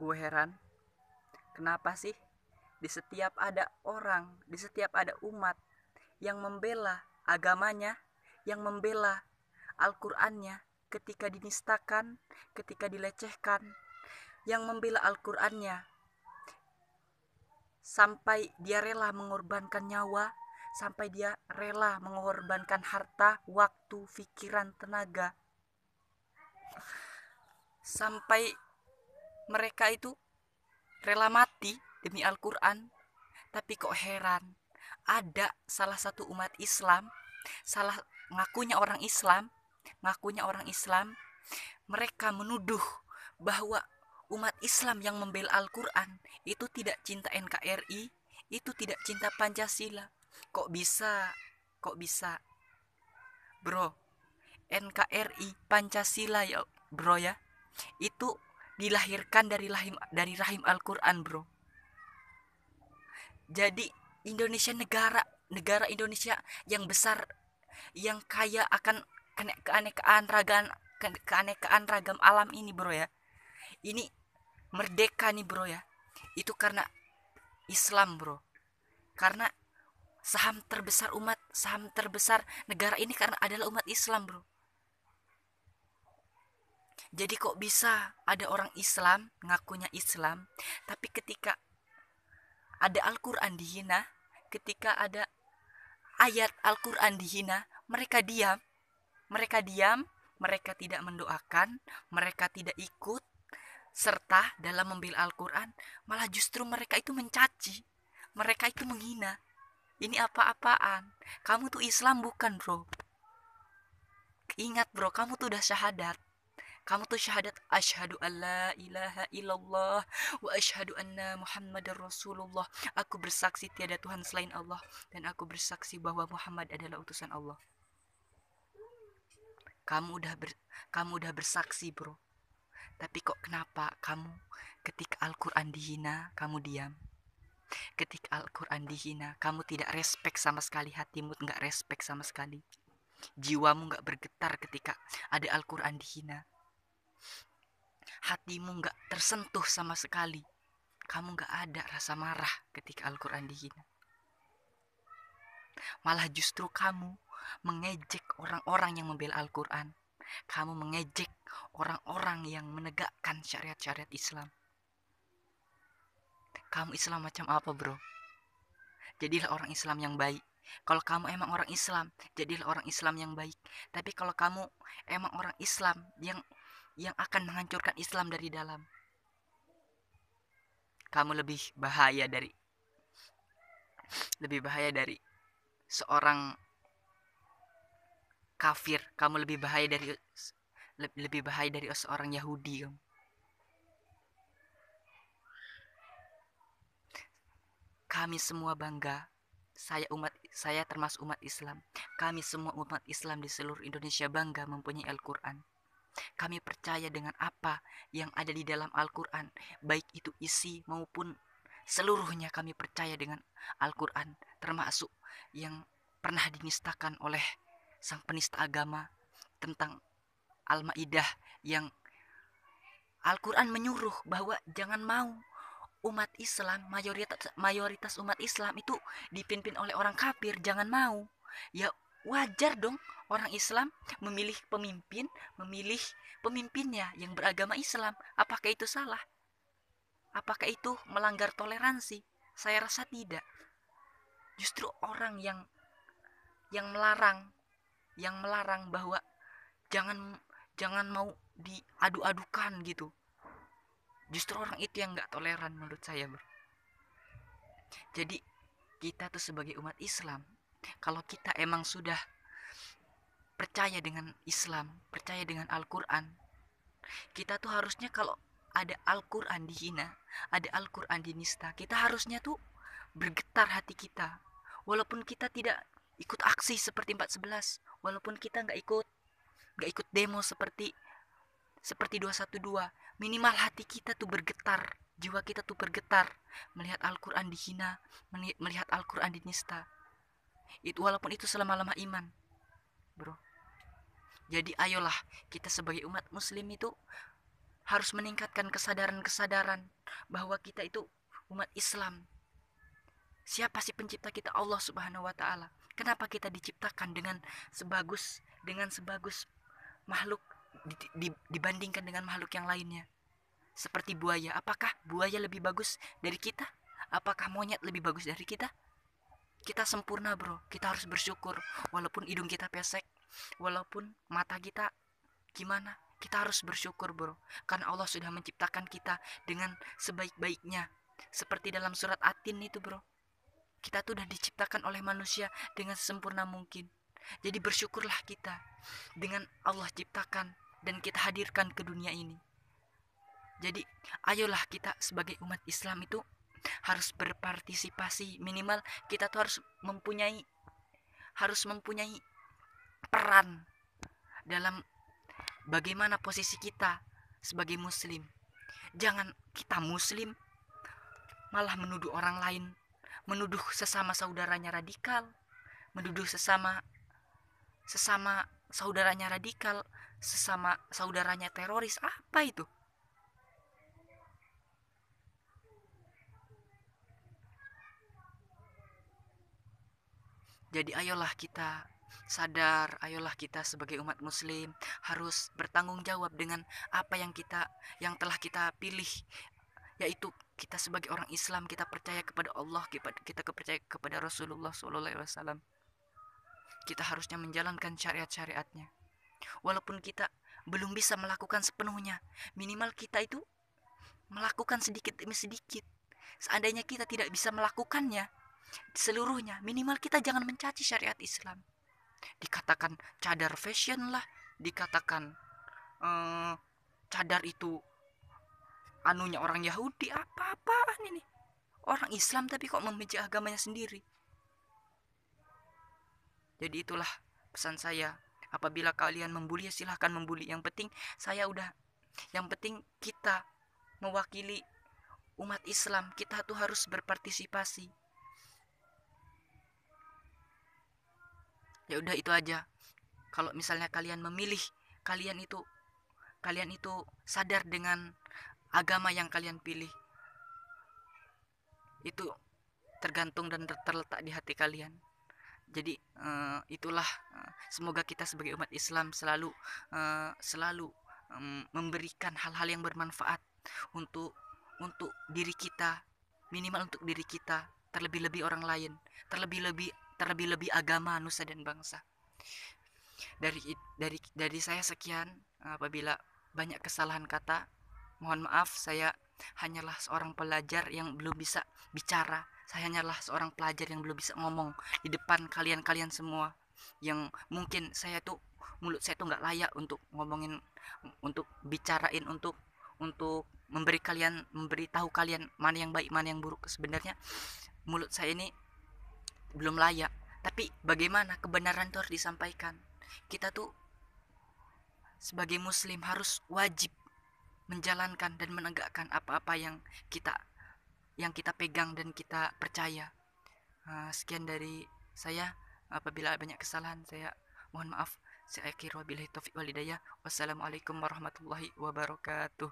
Gue heran, kenapa sih di setiap ada orang, di setiap ada umat yang membela agamanya, yang membela Al-Qur'annya, ketika dinistakan, ketika dilecehkan, yang membela Al-Qur'annya sampai dia rela mengorbankan nyawa, sampai dia rela mengorbankan harta, waktu, pikiran, tenaga, sampai mereka itu rela mati demi Al-Quran. Tapi kok heran, ada salah satu umat Islam, salah ngakunya orang Islam, mereka menuduh bahwa umat Islam yang membela Al-Quran itu tidak cinta NKRI, itu tidak cinta Pancasila. Kok bisa? Kok bisa? Bro, NKRI Pancasila ya bro ya, itu dilahirkan dari rahim Al-Quran bro. Jadi Indonesia negara Indonesia yang besar, yang kaya akan keanekaan ragam alam ini bro ya. Ini merdeka nih bro ya. Itu karena Islam bro. Karena saham terbesar negara ini karena adalah umat Islam bro. Jadi kok bisa ada orang Islam ngakunya Islam, tapi ketika ada Al-Quran dihina, ketika ada ayat Al-Quran dihina, mereka diam, mereka tidak mendoakan, mereka tidak ikut serta dalam membela Al-Quran, malah justru mereka itu mencaci, mereka itu menghina. Ini apa-apaan? Kamu tuh Islam bukan bro? Ingat bro, kamu tuh udah syahadat. Kamu tuh syahadat asyhadu alla ilaha illallah wa asyhadu anna muhammadar rasulullah. Aku bersaksi tiada Tuhan selain Allah dan aku bersaksi bahwa Muhammad adalah utusan Allah. Kamu udah bersaksi, bro. Tapi kok kenapa kamu ketika Al-Qur'an dihina, kamu diam? Ketika Al-Qur'an dihina, kamu tidak respect sama sekali, hatimu enggak respect sama sekali. Jiwamu enggak bergetar ketika ada Al-Qur'an dihina. Hatimu gak tersentuh sama sekali. Kamu gak ada rasa marah ketika Al-Quran dihina. Malah justru kamu mengejek orang-orang yang membela Al-Quran. Kamu mengejek orang-orang yang menegakkan syariat-syariat Islam. Kamu Islam macam apa bro? Jadilah orang Islam yang baik. Kalau kamu emang orang Islam, jadilah orang Islam yang baik. Tapi kalau kamu emang orang Islam yang akan menghancurkan Islam dari dalam, kamu lebih bahaya dari seorang kafir. Kamu lebih bahaya dari seorang Yahudi. Kami semua bangga. Saya termasuk umat Islam. Kami semua umat Islam di seluruh Indonesia bangga mempunyai Al-Quran. Kami percaya dengan apa yang ada di dalam Al-Quran, baik itu isi maupun seluruhnya. Kami percaya dengan Al-Quran, termasuk yang pernah dinistakan oleh sang penista agama tentang Al-Maidah, yang Al-Quran menyuruh bahwa jangan mau umat Islam, mayoritas umat Islam itu dipimpin oleh orang kafir. Jangan mau. Ya wajar dong orang Islam memilih pemimpinnya yang beragama Islam. Apakah itu salah? Apakah itu melanggar toleransi? Saya rasa tidak. Justru orang yang melarang bahwa jangan mau diadu-adukan gitu. Justru orang itu yang gak toleran menurut saya bro. Jadi kita tuh sebagai umat Islam, kalau kita emang sudah percaya dengan Islam, percaya dengan Al-Quran, kita tuh harusnya kalau ada Al-Quran dihina, ada Al-Quran dinista, kita harusnya tuh bergetar hati kita. Walaupun kita tidak ikut aksi seperti 411, walaupun kita gak ikut demo seperti 212, minimal hati kita tuh bergetar, jiwa kita tuh bergetar melihat Al-Quran dihina, melihat Al-Quran dinista. Itu walaupun itu selama-lama iman bro. Jadi ayolah kita sebagai umat muslim itu harus meningkatkan kesadaran-kesadaran bahwa kita itu umat Islam. Siapa sih pencipta kita? Allah Subhanahu wa taala. Kenapa kita diciptakan dengan sebagus makhluk dibandingkan dengan makhluk yang lainnya? Seperti buaya. Apakah buaya lebih bagus dari kita? Apakah monyet lebih bagus dari kita? Kita sempurna, bro. Kita harus bersyukur. Walaupun hidung kita pesek, walaupun mata kita gimana, kita harus bersyukur, bro. Karena Allah sudah menciptakan kita dengan sebaik-baiknya. Seperti dalam surat At-Tin itu, bro. Kita tuh udah diciptakan oleh manusia dengan sempurna mungkin. Jadi bersyukurlah kita dengan Allah ciptakan dan kita hadirkan ke dunia ini. Jadi ayolah kita sebagai umat Islam itu harus berpartisipasi. Minimal kita tuh harus mempunyai peran dalam bagaimana posisi kita sebagai muslim. Jangan kita muslim malah menuduh orang lain, menuduh sesama saudaranya radikal, menuduh sesama saudaranya radikal, sesama saudaranya teroris. Apa itu? Jadi ayolah kita sadar, ayolah kita sebagai umat muslim harus bertanggung jawab dengan apa yang telah kita pilih, yaitu kita sebagai orang Islam, kita percaya kepada Allah, kita percaya kepada Rasulullah SAW. Kita harusnya menjalankan syariat-syariatnya. Walaupun kita belum bisa melakukan sepenuhnya, minimal kita itu melakukan sedikit demi sedikit. Seandainya kita tidak bisa melakukannya seluruhnya, minimal kita jangan mencaci syariat Islam. Dikatakan cadar fashion lah, dikatakan cadar itu anunya orang Yahudi, apa-apaan ini? Orang Islam tapi kok membenci agamanya sendiri. Jadi itulah pesan saya. Apabila kalian membuli, ya silahkan membuli. Yang penting kita mewakili umat Islam. Kita tuh harus berpartisipasi. Ya udah itu aja. Kalau misalnya kalian memilih, kalian itu sadar dengan agama yang kalian pilih, itu tergantung dan terletak di hati kalian. Jadi itulah, semoga kita sebagai umat Islam selalu memberikan hal-hal yang bermanfaat untuk diri kita, minimal untuk diri kita, terlebih-lebih orang lain, terlebih-lebih agama, nusa dan bangsa. Dari saya sekian. Apabila banyak kesalahan kata, mohon maaf. Saya hanyalah seorang pelajar yang belum bisa bicara. Saya hanyalah seorang pelajar yang belum bisa ngomong di depan kalian semua, yang mungkin mulut saya tuh nggak layak untuk ngomongin, untuk bicarain, untuk memberitahu kalian mana yang baik mana yang buruk. Sebenarnya mulut saya ini belum layak, tapi bagaimana, kebenaran itu harus disampaikan. Kita tuh sebagai muslim harus wajib menjalankan dan menegakkan apa-apa yang kita pegang dan kita percaya. Sekian dari saya. Apabila banyak kesalahan, saya mohon maaf. Saya akhir wabillahi taufiq walhidayah. Wassalamualaikum warahmatullahi wabarakatuh.